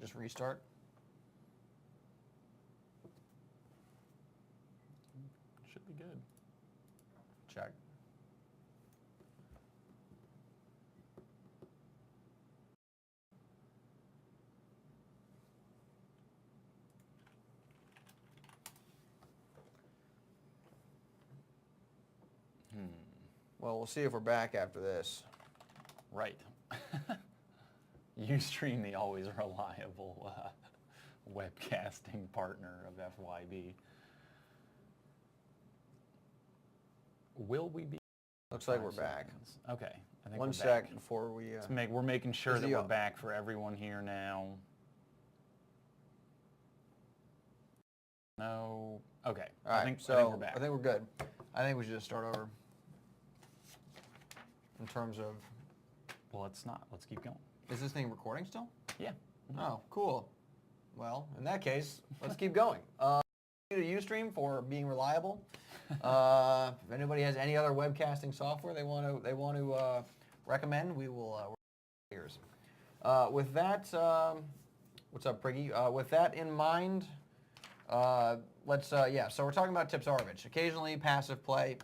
Just restart. Should be good. Check. Well, we'll see if we're back after this. Right. Ustream, the always reliable webcasting partner of FYB. Will we be? Looks like we're back. Okay. I think One we're sec back. before we... We're making sure that we're back for everyone here now. No. Okay. All right, I think we're back. I think we're good. I think we should just start over. In terms of... Well, let's not. Let's keep going. Is this thing recording still? Yeah. Oh, cool. Well, in that case, let's keep going. Thank you to Ustream for being reliable. If anybody has any other webcasting software they want to recommend, we will ears. With that, what's up, Priggy? With that in mind, let's so we're talking about Tipsarevic. Occasionally passive play.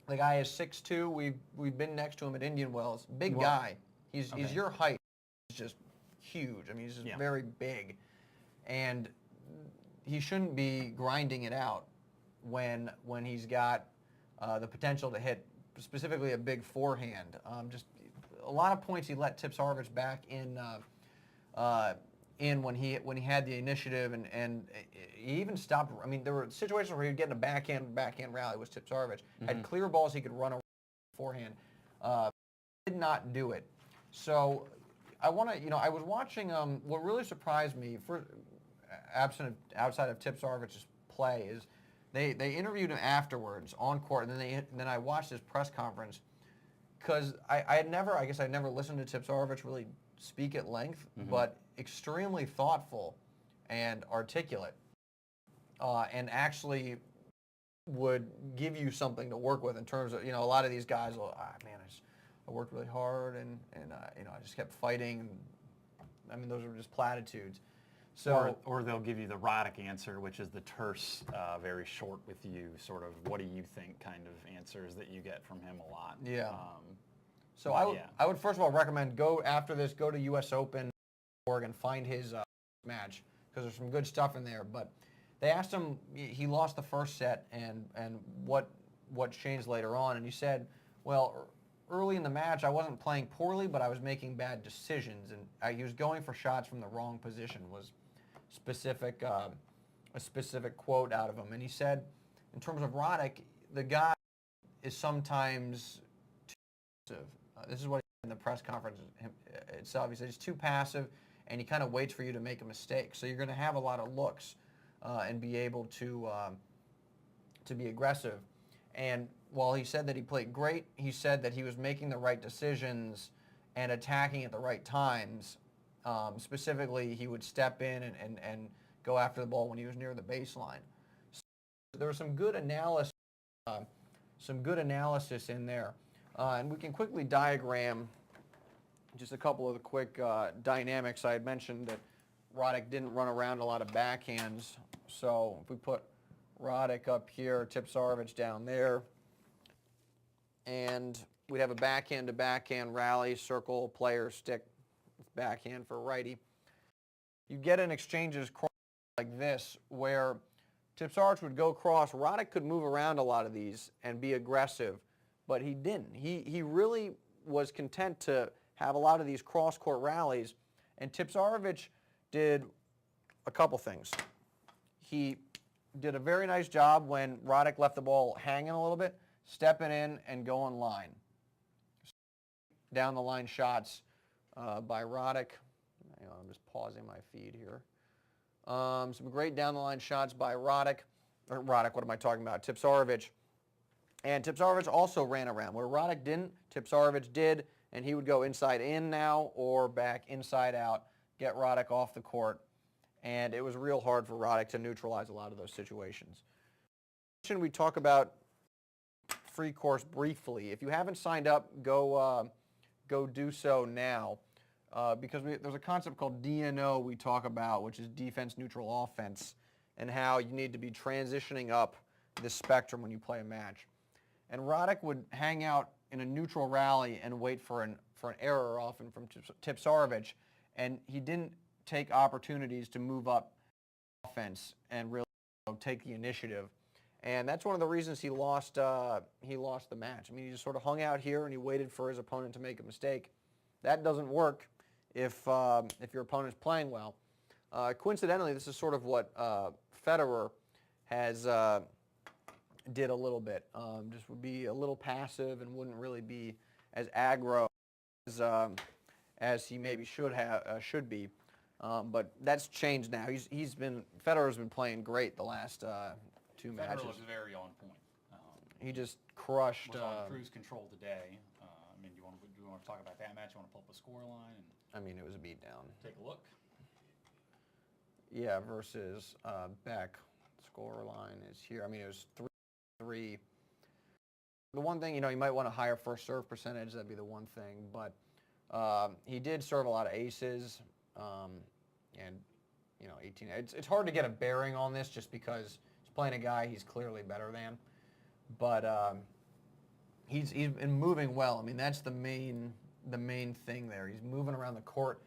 The guy is 6'2". We've been next to him at Indian Wells. Big guy. He's your height. He's just huge. I mean, he's just very big, and he shouldn't be grinding it out when he's got the potential to hit specifically a big forehand. Just a lot of points he let Tipsarevic back in when he had the initiative, and he even stopped. I mean, there were situations where he would get in a backhand rally with Tipsarevic. Had clear balls he could run around forehand. Did not do it. So I want to, I was watching. What really surprised me, outside of Tipsarevic's play, is they interviewed him afterwards on court, and then I watched his press conference because I guess I'd never listened to Tipsarevic really speak at length, but extremely thoughtful and articulate, and actually would give you something to work with in terms of, a lot of these guys will, I worked really hard and I just kept fighting. I mean, those are just platitudes. So, or they'll give you the Roddick answer, which is the terse, very short with you, sort of what do you think kind of answers that you get from him a lot. Yeah. So I would first of all recommend go to US Open and find his match, because there's some good stuff in there. But they asked him, he lost the first set, and what changed later on, and he said, well, early in the match I wasn't playing poorly, but I was making bad decisions, and he was going for shots from the wrong position, was a specific quote out of him. And he said, in terms of Roddick, the guy is sometimes too passive. This is what he said in the press conference itself. He said he's too passive, and he kind of waits for you to make a mistake. So you're going to have a lot of looks and be able to be aggressive. And while he said that he played great, he said that he was making the right decisions and attacking at the right times. Specifically, he would step in and go after the ball when he was near the baseline. So there was some good analysis in there. And we can quickly diagram just a couple of the quick dynamics. I had mentioned that Roddick didn't run around a lot of backhands. So if we put Roddick up here, Tipsarevic down there, and we'd have a backhand-to-backhand rally, circle, player, stick, backhand for righty. You get an exchanges cross like this, where Tipsarevic would go cross. Roddick could move around a lot of these and be aggressive, but he didn't. He really was content to have a lot of these cross-court rallies, and Tipsarevic did a couple things. He did a very nice job when Roddick left the ball hanging a little bit, stepping in and going line. Down the line shots by Roddick. I'm just pausing my feed here. Some great down the line shots by Roddick. What am I talking about? Tipsarevic. And Tipsarevic also ran around. Where Roddick didn't, Tipsarevic did, and he would go inside in now or back inside out, get Roddick off the court. And it was real hard for Roddick to neutralize a lot of those situations. We talk about free course briefly. If you haven't signed up, go do so now. because there's a concept called DNO we talk about, which is defense neutral offense, and how you need to be transitioning up the spectrum when you play a match. And Roddick would hang out in a neutral rally and wait for an error often from Tipsarevic, and he didn't take opportunities to move up offense and really take the initiative. And that's one of the reasons he lost the match. I mean, he just sort of hung out here and he waited for his opponent to make a mistake. That doesn't work if your opponent's playing well. Coincidentally, this is sort of what Federer has did a little bit. Just would be a little passive and wouldn't really be as aggro as he maybe should be. But that's changed now. Federer's been playing great the last two matches. Federer looks very on point. He just crushed. Was on cruise control today. I mean, do you want to talk about that match? You want to pull up a score line? I mean, it was a beatdown. Take a look. Yeah, versus Beck. Score line is here. I mean, it was 3-3. The one thing, you might want a higher first serve percentage. That'd be the one thing. But he did serve a lot of aces. And 18. It's hard to get a bearing on this just because he's playing a guy he's clearly better than. But he's been moving well. I mean, that's the main thing there. He's moving around the court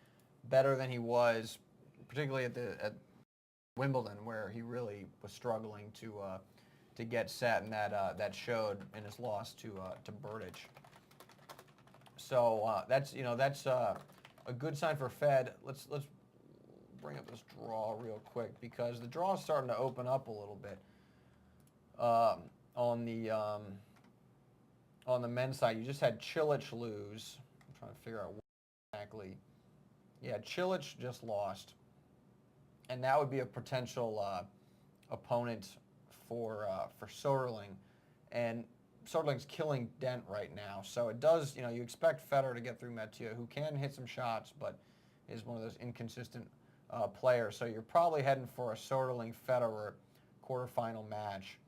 better than he was, particularly at Wimbledon, where he really was struggling to get set, and that showed in his loss to Berdych. So that's a good sign for Fed. Let's bring up this draw real quick because the draw is starting to open up a little bit. On the men's side, you just had Cilic lose. I'm trying to figure out what exactly. Yeah, Cilic just lost, and that would be a potential opponent for Soderling, and Soderling's killing Dent right now. So it does, you expect Federer to get through Metier, who can hit some shots, but is one of those inconsistent players. So you're probably heading for a Soderling-Federer quarterfinal match.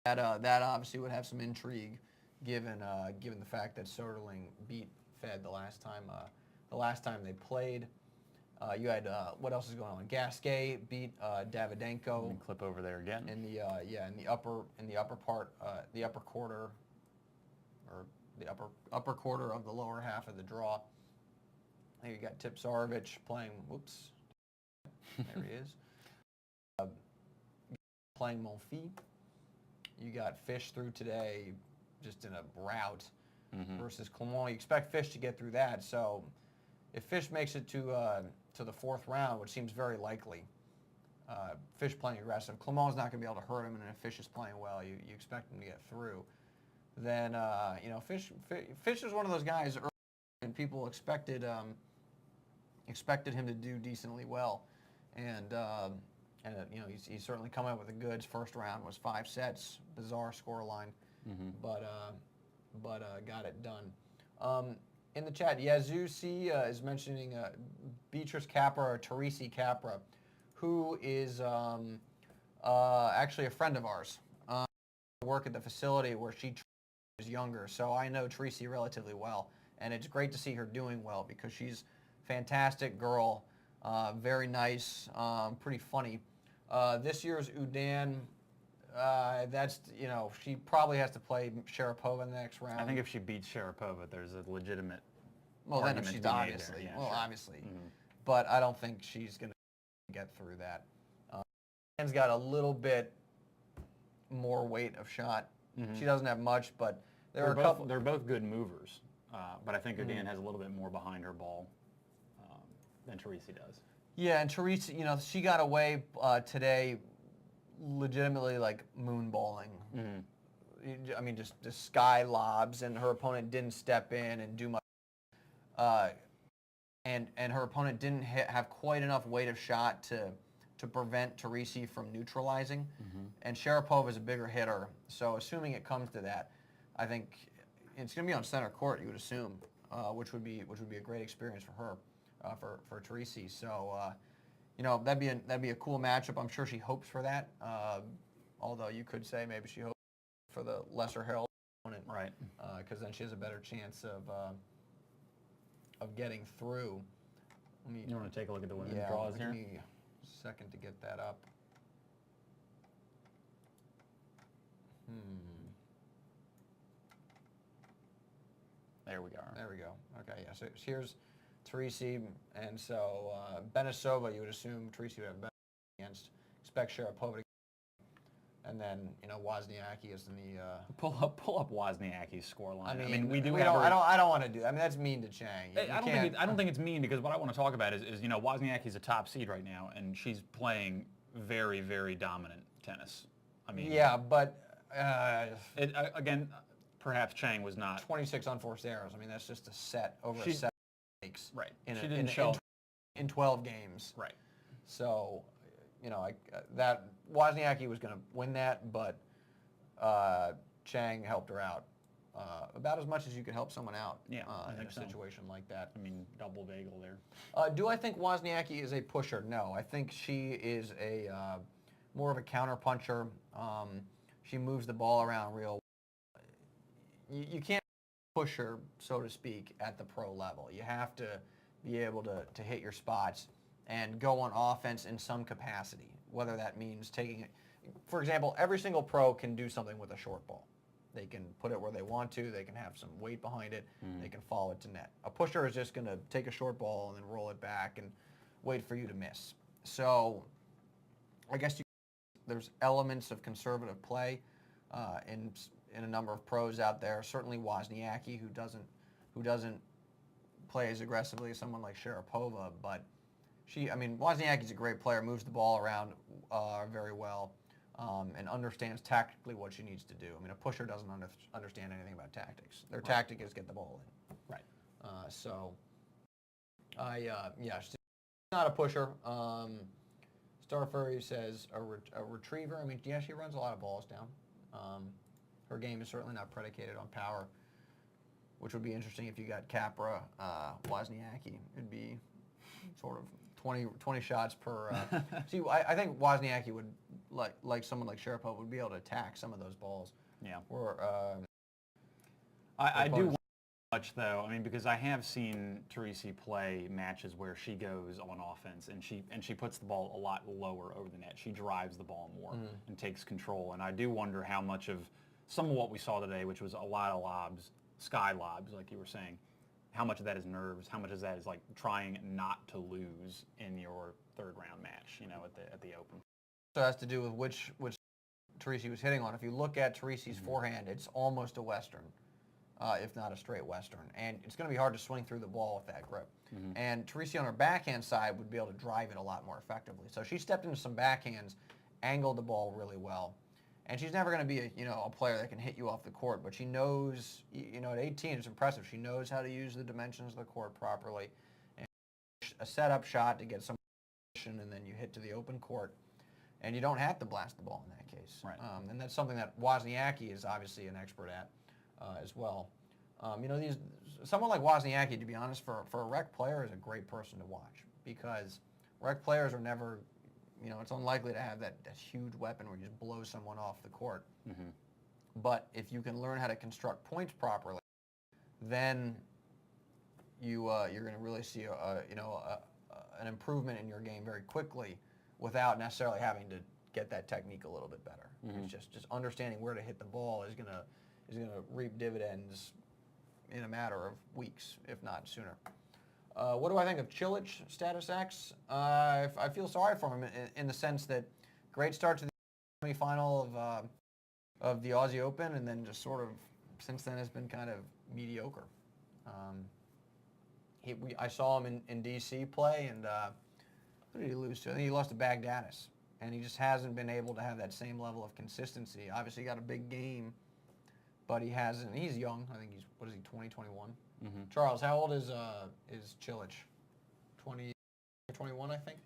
That obviously would have some intrigue, given the fact that Soderling beat Fed the last time they played. You had what else is going on? Gasquet beat Davydenko. Clip over there again. In the upper part, the upper quarter, or the upper quarter of the lower half of the draw. There you got Tipsarevic playing. Whoops, there he is. Playing Monfils. You got Fish through today, just in a rout versus Clement. You expect Fish to get through that. So if Fish makes it to the fourth round, which seems very likely, Fish playing aggressive, Clement's not going to be able to hurt him, and if Fish is playing well, you expect him to get through. Then Fish is one of those guys early, and people expected him to do decently well, and he's certainly come out with the goods. First round was 5 sets, bizarre scoreline, but got it done. In the chat, Yazusi is mentioning Beatrice Capra or Teresi Capra, who is actually a friend of ours. Work at the facility where she was younger, so I know Teresi relatively well, and it's great to see her doing well because she's a fantastic girl, very nice, pretty funny. This year's Udan, she probably has to play Sharapova in the next round. I think if she beats Sharapova, there's a legitimate then if she's obviously, yeah, obviously. But I don't think she's going to get through that. Udan's got a little bit more weight of shot. She doesn't have much, but they're both good movers. But I think Udan has a little bit more behind her ball than Teresi does. Yeah, and Teresi, she got away today legitimately like moonballing. I mean, just sky lobs, and her opponent didn't step in and do much. And her opponent didn't have quite enough weight of shot to prevent Teresi from neutralizing. And Sharapova is a bigger hitter, so assuming it comes to that, I think it's going to be on center court, you would assume, which would be a great experience for her, for Teresi. So that'd be a cool matchup. I'm sure she hopes for that. Although you could say maybe she hopes for the lesser heralded opponent, right? Because then she has a better chance of getting through. You want to take a look at the women's yeah, draws give here? me a second to get that up. There we go. There we go. Okay, yeah. So here's Teresi, and so Benisova, you would assume Teresi would have better against. Expect Sharapova, and then Wozniacki is in the. Pull up Wozniacki's scoreline. I mean, we do we have. don't. I don't want to do. I mean, that's mean to Chang. I don't think it's mean, because what I want to talk about is Wozniacki's a top seed right now, and she's playing very, very dominant tennis. I mean. Yeah, but. Again, perhaps Chang was not. 26 unforced errors. I mean, that's just a set over a set makes. Right. She didn't show in 12 games. Right. So, that Wozniacki was going to win that, but Chang helped her out about as much as you could help someone out in a situation like that. I mean, double bagel there. Do I think Wozniacki is a pusher? No. I think she is a more of a counter puncher. She moves the ball around real well. You can't push her, so to speak, at the pro level. You have to be able to hit your spots and go on offense in some capacity, whether that means taking it. For example, every single pro can do something with a short ball. They can put it where they want to. They can have some weight behind it. They can follow it to net. A pusher is just going to take a short ball and then roll it back and wait for you to miss. So I guess there's elements of conservative play in a number of pros out there. Certainly Wozniacki, who doesn't play as aggressively as someone like Sharapova, but Wozniacki's a great player, moves the ball around very well, and understands tactically what she needs to do. I mean, a pusher doesn't understand anything about tactics. Their tactic is get the ball in. Right. She's not a pusher. Starfurry says a retriever. I mean, yeah, she runs a lot of balls down. Her game is certainly not predicated on power, which would be interesting if you got Capra, Wozniacki. It'd be sort of 20 shots per. See, I think Wozniacki would, like someone like Sharapova, would be able to attack some of those balls. Yeah. Or I do wonder much, though. I mean, because I have seen Teresi play matches where she goes on offense and she puts the ball a lot lower over the net. She drives the ball more and takes control. And I do wonder how much of some of what we saw today, which was a lot of lobs, sky lobs, like you were saying, how much of that is nerves? How much of that is like trying not to lose in your third round match, at the Open? So it has to do with which Teresi was hitting on. If you look at Teresi's forehand, it's almost a Western, if not a straight Western. And it's going to be hard to swing through the ball with that grip. And Teresi on her backhand side would be able to drive it a lot more effectively. So she stepped into some backhands, angled the ball really well. And she's never going to be a player that can hit you off the court, but she knows, at 18 it's impressive. She knows how to use the dimensions of the court properly. And a setup shot to get some position, and then you hit to the open court. And you don't have to blast the ball in that case. Right. And that's something that Wozniacki is obviously an expert at as well. Someone like Wozniacki, to be honest, for a rec player is a great person to watch, because rec players are never, it's unlikely to have that huge weapon where you just blow someone off the court. But if you can learn how to construct points properly, then you're going to really see an improvement in your game very quickly, without necessarily having to get that technique a little bit better. It's just understanding where to hit the ball is going to reap dividends in a matter of weeks, if not sooner. What do I think of Cilic, status X? I feel sorry for him in the sense that great start to the semifinal of the Aussie Open, and then just sort of since then has been kind of mediocre. I saw him in DC play, and who did he lose to? I think he lost to Baghdadis, and he just hasn't been able to have that same level of consistency. Obviously, he got a big game, but he hasn't. He's young. I think he's 20, 21. Charles, how old is Cilic? 20, 21, I think.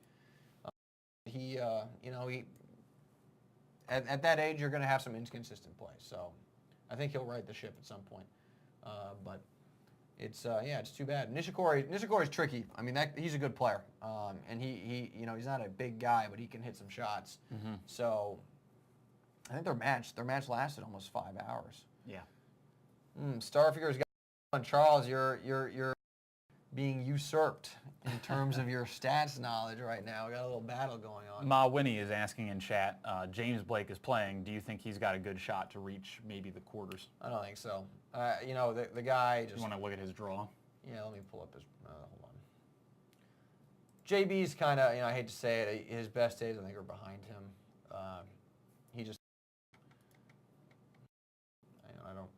At that age, you're going to have some inconsistent play. So, I think he'll right the ship at some point. But it's too bad. Nishikori's tricky. I mean, he's a good player, and he's not a big guy, but he can hit some shots. So, I think their match lasted almost 5 hours. Yeah. Starfigur's got one. Charles, your being usurped in terms of your stats knowledge right now. We got a little battle going on. Ma Winnie is asking in chat, James Blake is playing. Do you think he's got a good shot to reach maybe the quarters? I don't think so. You know, the guy just... You want to look at his draw? Yeah, let me pull up his... hold on. JB's kind of, you know, I hate to say it, his best days I think are behind him. He just... I don't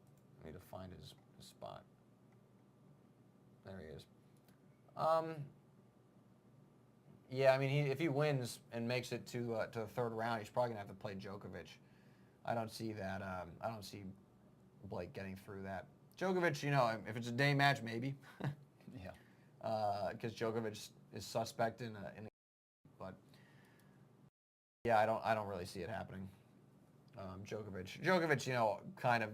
need to find his spot. There he is. Yeah, I mean, if he wins and makes it to the third round, he's probably gonna have to play Djokovic. I don't see that. I don't see Blake getting through that. Djokovic, you know, if it's a day match, maybe. Yeah. Because Djokovic is suspect in but yeah, I don't really see it happening. Djokovic, you know, kind of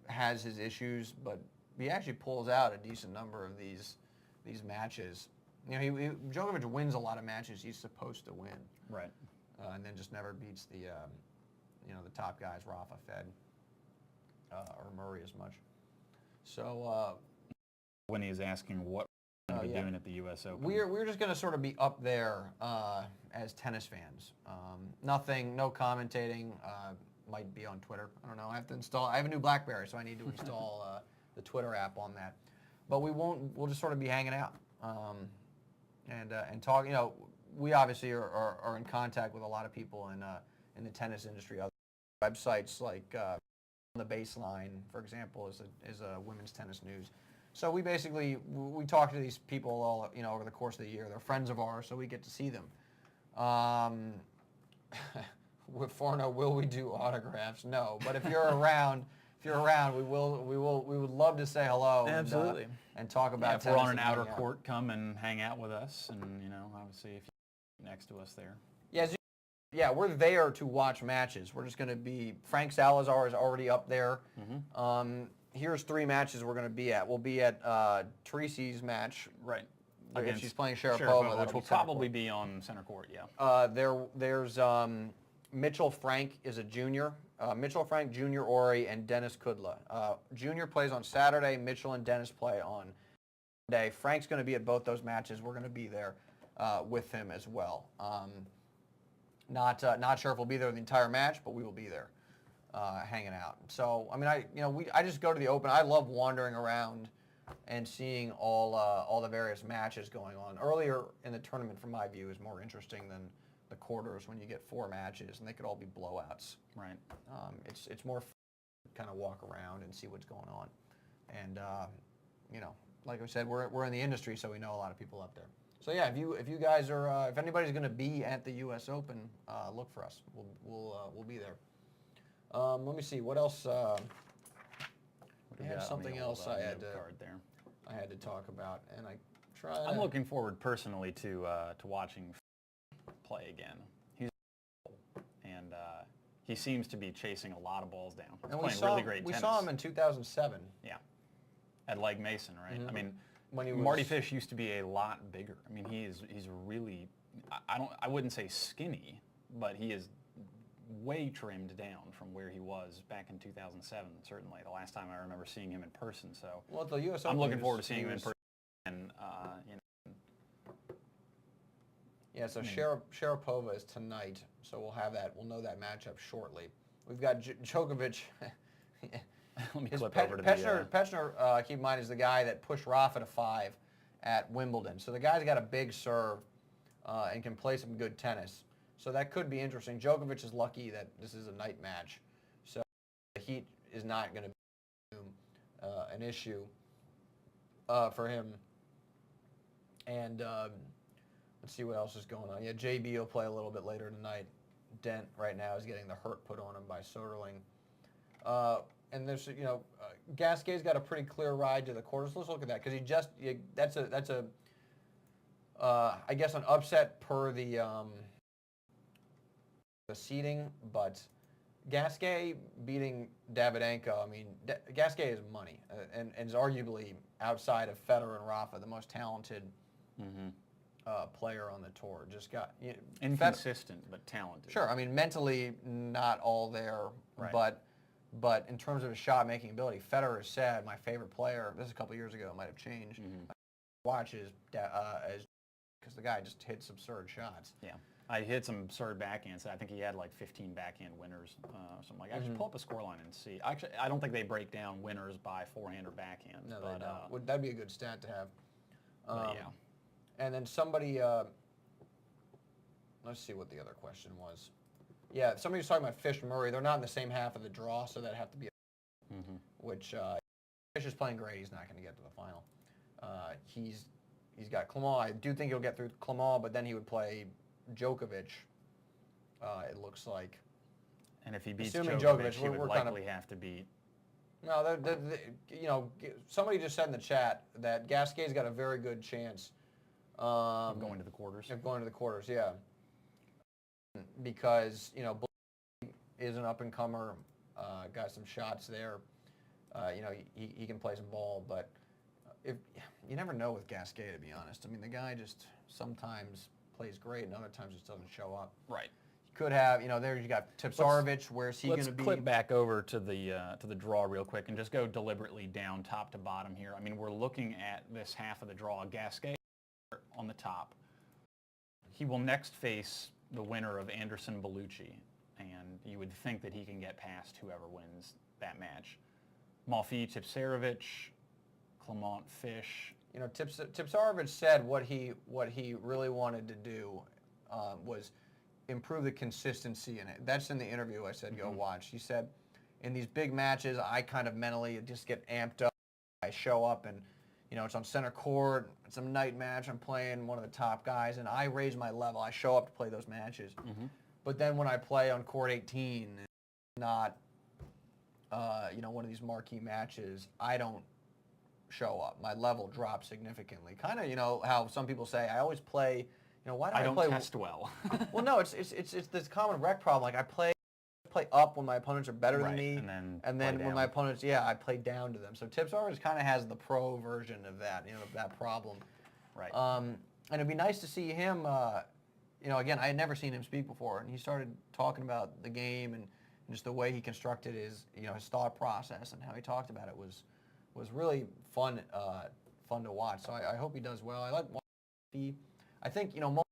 has his issues, but he actually pulls out a decent number of these matches. You know, Djokovic wins a lot of matches he's supposed to win. Right. And then just never beats the, you know, the top guys, Rafa, Fed, or Murray as much. So Winnie is asking what we're going to be doing at the U.S. Open. We're just going to sort of be up there as tennis fans. No commentating. Might be on Twitter. I don't know. I have to install. I have a new BlackBerry, so I need to install the Twitter app on that. But we won't. We'll just sort of be hanging out and talk. You know, we obviously are in contact with a lot of people in the tennis industry. Other websites like The Baseline, for example, is a women's tennis news. So we basically we talk to these people all, you know, over the course of the year. They're friends of ours, so we get to see them. With Forno, will we do autographs? No, but if you're around, we would love to say hello. Absolutely. And talk about. Yeah, if we're on an outer court, come and hang out with us, and you know, obviously, if you're next to us there. Yeah, we're there to watch matches. We're just going to be. Frank Salazar is already up there. Mm-hmm. Here's 3 matches we're going to be at. We'll be at Teresi's match. Right. Against she's playing Sharapova, which will probably be on center court. Yeah. There's Mitchell Frank is a junior. Mitchell Frank, Junior Ori, and Dennis Kudla. Junior plays on Saturday. Mitchell and Dennis play on Monday. Frank's going to be at both those matches. We're going to be there with him as well. Not sure if we'll be there the entire match, but we will be there hanging out. So I mean, I just go to the Open. I love wandering around and seeing all the various matches going on. Earlier in the tournament, from my view, is more interesting than the quarters when you get 4 matches and they could all be blowouts. Right. It's more fun to kind of walk around and see what's going on. And you know, like I said, we're in the industry, so we know a lot of people up there. So yeah, if you guys are if anybody's going to be at the U.S. Open, look for us. We'll be there. Let me see what else. I had something else I had to talk about, and I'm looking forward personally to watching play again. He seems to be chasing a lot of balls down. He's playing really great tennis. We saw him in 2007. Yeah, at Legg Mason, right? Mm-hmm. I mean, when Marty Fish used to be a lot bigger. I mean, he's really, I wouldn't say skinny, but he is way trimmed down from where he was back in 2007. Certainly, the last time I remember seeing him in person. So, well, at the U.S. Open, I'm looking forward to seeing him in person. And you know. Yeah, so Sharapova is tonight, so we'll have that. We'll know that matchup shortly. We've got Djokovic. Let me clip over to Pechner, keep in mind, is the guy that pushed Rafa to 5 at Wimbledon. So the guy's got a big serve and can play some good tennis. So that could be interesting. Djokovic is lucky that this is a night match, so the heat is not going to be an issue for him. And let's see what else is going on. Yeah, JB will play a little bit later tonight. Dent right now is getting the hurt put on him by Soderling. And there's, you know, Gasquet's got a pretty clear ride to the quarters. Let's look at that because that's I guess an upset per the seeding, but Gasquet beating Davydenko. I mean, Gasquet is money and is arguably outside of Federer and Rafa the most talented. Mm-hmm. Player on the tour. Just got inconsistent but talented. Sure, I mean mentally not all there, right. But But in terms of his shot-making ability, Federer said, my favorite player, this is a couple years ago, it might have changed, watch is because the guy just hits absurd shots. Yeah. I hit some absurd backhands. I think he had like 15 backhand winners, something like that. I should pull up a scoreline and see. Actually, I don't think they break down winners by forehand or backhand. No, they don't. That'd be a good stat to have. Yeah. And then somebody, let's see what the other question was. Yeah, somebody was talking about Fish and Murray. They're not in the same half of the draw, so that'd have to be which Fish is playing great. He's not going to get to the final. He's got Clement. I do think he'll get through Clement, but then he would play Djokovic, it looks like. And if he beats Assuming Djokovic, he we're would likely have to beat. No, you know, somebody just said in the chat that Gasquet's got a very good chance Of going to the quarters. of going to the quarters, yeah. Because, you know, Blake is an up-and-comer, got some shots there. You know, he can play some ball, but you never know with Gasquet, to be honest. I mean, the guy just sometimes plays great and other times just doesn't show up. Right. You could have, you know, there you got Tipsarevic. Where's he going to be? Let's clip back over to the draw real quick and just go deliberately down top to bottom here. I mean, we're looking at this half of the draw. Gasquet on the top. He will next face the winner of Anderson Bellucci, and you would think that he can get past whoever wins that match. Malfi, Tipsarevic, Clement, Fish. You know, Tipsarevic said what he really wanted to do was improve the consistency in it. That's in the interview. I said, go watch. He said, in these big matches, I kind of mentally just get amped up. I show up and, you know, it's on center court. It's a night match. I'm playing one of the top guys, and I raise my level. I show up to play those matches. But then when I play on court 18, not, you know, one of these marquee matches, I don't show up. My level drops significantly. Kind of, you know, how some people say, I always play, you know, why do I don't play? test well. Well, no, it's this common rec problem. Like I play up when my opponents are better than me, and then when my opponents, I play down to them. So Tipsarevic kind of has the pro version of that, you know, that problem. Right. And it'd be nice to see him. You know, again, I had never seen him speak before, and he started talking about the game and just the way he constructed his, you know, his thought process and how he talked about it was really fun to watch. So I hope he does well. I like Monfils. I think, you know,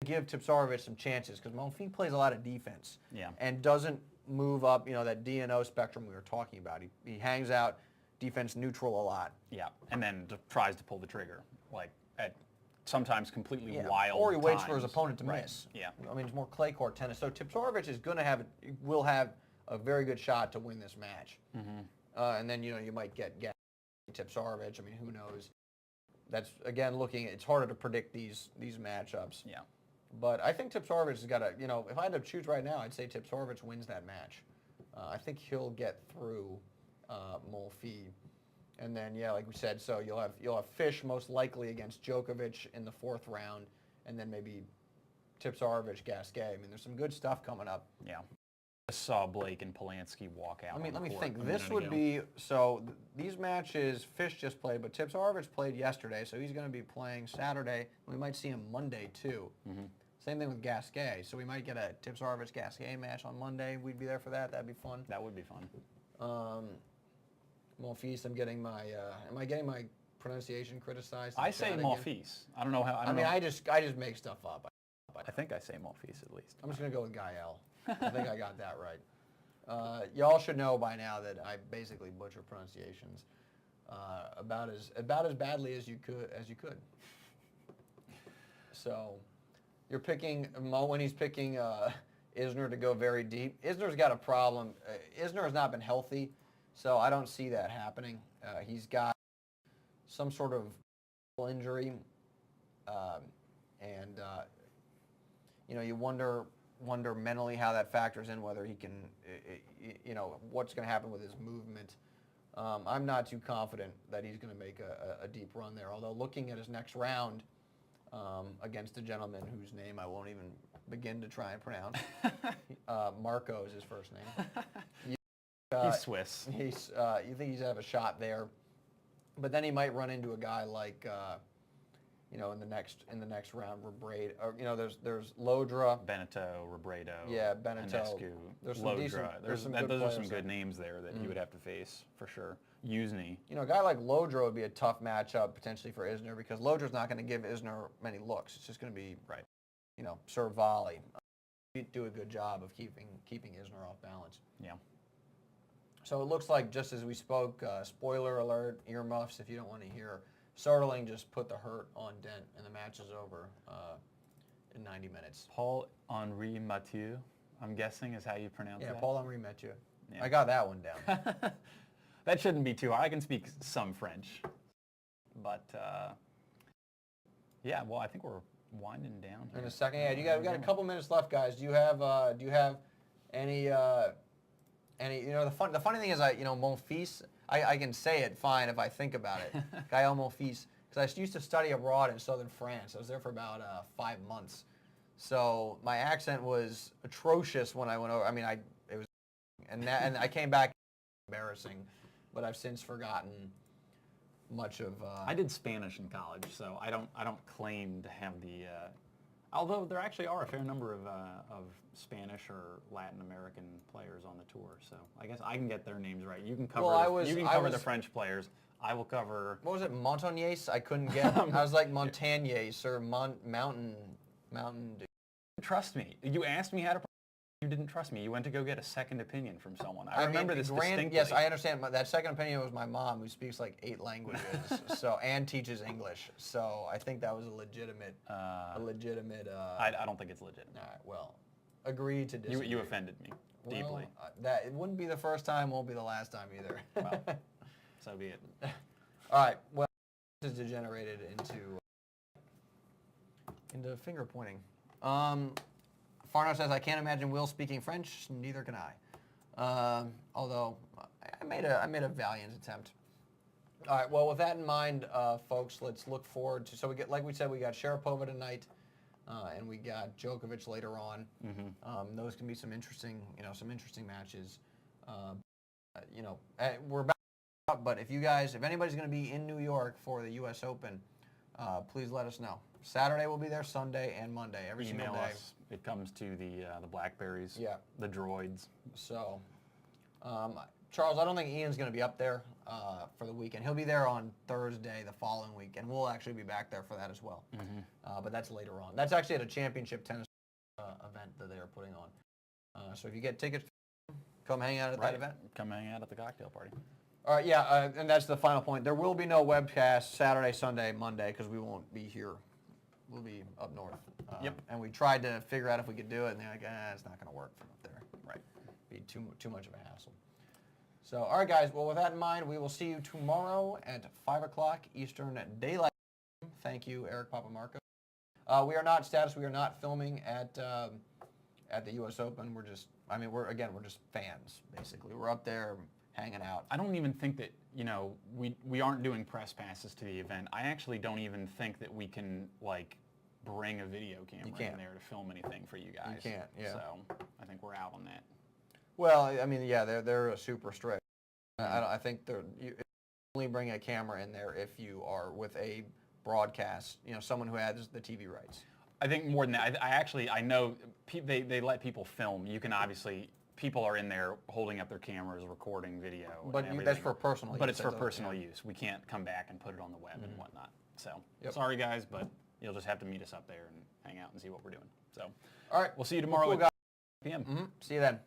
give Tipsarevic some chances because Monfils plays a lot of defense and doesn't move up, you know, that DNO spectrum we were talking about. He hangs out defense neutral a lot. Yeah, and then tries to pull the trigger, like at sometimes completely wild or he waits times. for his opponent to miss. Yeah. I mean, it's more clay court tennis. So Tipsarevic is going to will have a very good shot to win this match. And then, you know, you might get Tipsarevic. I mean, who knows? That's, again, it's harder to predict these matchups. Yeah. But I think Tipsarevic has got to, you know, if I had to choose right now, I'd say Tipsarevic wins that match. I think he'll get through Monfils. And then, like we said, so you'll have Fish most likely against Djokovic in the fourth round, and then maybe Tipsarevic, Gasquet. I mean, there's some good stuff coming up. Yeah. I saw Blake and Polanski walk out. Let me think. This would be, so these matches Fish just played, but Tipsarevic played yesterday, so he's going to be playing Saturday. We might see him Monday too. Same thing with Gasquet. So we might get a Tipsarevic Gasquet match on Monday. We'd be there for that. That'd be fun. That would be fun. Monfils, am I getting my pronunciation criticized? I say Monfils. I don't know how. I just make stuff up. I think I say Monfils at least. I'm just going to go with Gael. I think I got that right. Y'all should know by now that I basically butcher pronunciations about as badly as you could. So you're picking when he's picking Isner to go very deep. Isner's got a problem. Isner has not been healthy, so I don't see that happening. He's got some sort of injury, and you know, you wonder mentally how that factors in, whether he can, you know, what's going to happen with his movement. I'm not too confident that he's going to make a deep run there, although looking at his next round against a gentleman whose name I won't even begin to try and pronounce. Marco is his first name. He's Swiss. You think he's have a shot there, but then he might run into a guy like in the next round, Robredo, or there's Lodra. Beneteau, Robredo, Yeah, Beneteau. Hanescu, There's some Lodra. decent. There's some good those are players some there. good names there that you would have to face for sure. Uzni. A guy like Lodra would be a tough matchup potentially for Isner because Lodra's not going to give Isner many looks. It's just going to be Right. serve volley. He'd do a good job of keeping Isner off balance. Yeah. So it looks like just as we spoke, spoiler alert, earmuffs if you don't want to hear. Soderling just put the hurt on Dent, and the match is over in 90 minutes. Paul-Henri Mathieu, I'm guessing is how you pronounce that? Yeah, Paul-Henri Mathieu. Yeah. I got that one down. That shouldn't be too hard. I can speak some French. But, yeah, well, I think we're winding down here. In a second, yeah, we got a couple minutes left, guys. Do you have any the funny thing is mon fils, I can say it fine if I think about it. Gaël mon fils, because I used to study abroad in southern France. I was there for about 5 months. So my accent was atrocious when I went over. I mean, and I came back embarrassing, but I've since forgotten much of. I did Spanish in college, so I don't claim to have the. Although there actually are a fair number of Spanish or Latin American players on the tour, so I guess I can get their names right. You can cover the French players. I will cover. What was it, Montagnais? I couldn't get. I was like Montagnais or Mountain. Trust me. You asked me how to. You didn't trust me. You went to go get a second opinion from someone. I remember this distinctly. Yes, I understand. That second opinion was my mom, who speaks like 8 languages, and teaches English. So I think that was a legitimate. I don't think it's legit. All right. Well, agree to disagree. You offended me deeply. That it wouldn't be the first time, won't be the last time either. Well, so be it. All right. Well, this is degenerated into finger pointing. Farno says, I can't imagine Will speaking French. Neither can I. Although I made a valiant attempt. All right. Well, with that in mind, folks, let's look forward to. So we get, like we said, we got Sharapova tonight, and we got Djokovic later on. Mm-hmm. Those can be some interesting matches. We're back, but if anybody's going to be in New York for the U.S. Open, please let us know. Saturday we'll be there, Sunday and Monday, every single day. Us. It comes to the Blackberries, the Droids. So, Charles, I don't think Ian's going to be up there for the weekend. He'll be there on Thursday the following week, and we'll actually be back there for that as well. Mm-hmm. But that's later on. That's actually at a championship tennis event that they are putting on. So if you get tickets, come hang out at that event. Come hang out at the cocktail party. All right, and that's the final point. There will be no webcast Saturday, Sunday, Monday, because we won't be here. We'll be up north. Yep. And we tried to figure out if we could do it, and they're like, it's not going to work from up there. Right. Be too much of a hassle. So, all right, guys. Well, with that in mind, we will see you tomorrow at 5 o'clock Eastern Daylight. Thank you, Eric Papamarco. We are not filming at the U.S. Open. We're just fans, basically. We're up there hanging out. I don't even think that, we aren't doing press passes to the event. I actually don't even think that we can, bring a video camera in there to film anything for you guys. You can't, yeah. So I think we're out on that. Well, I mean, they're super strict. I think you only bring a camera in there if you are with a broadcast, someone who has the TV rights. I think more than that. I know they let people film. You can obviously, people are in there holding up their cameras, recording video. But that's for personal use. But it's for personal use. We can't come back and put it on the web and whatnot. So sorry, guys, but you'll just have to meet us up there and hang out and see what we're doing. So, all right, we'll see you tomorrow at 5 p.m. See you then.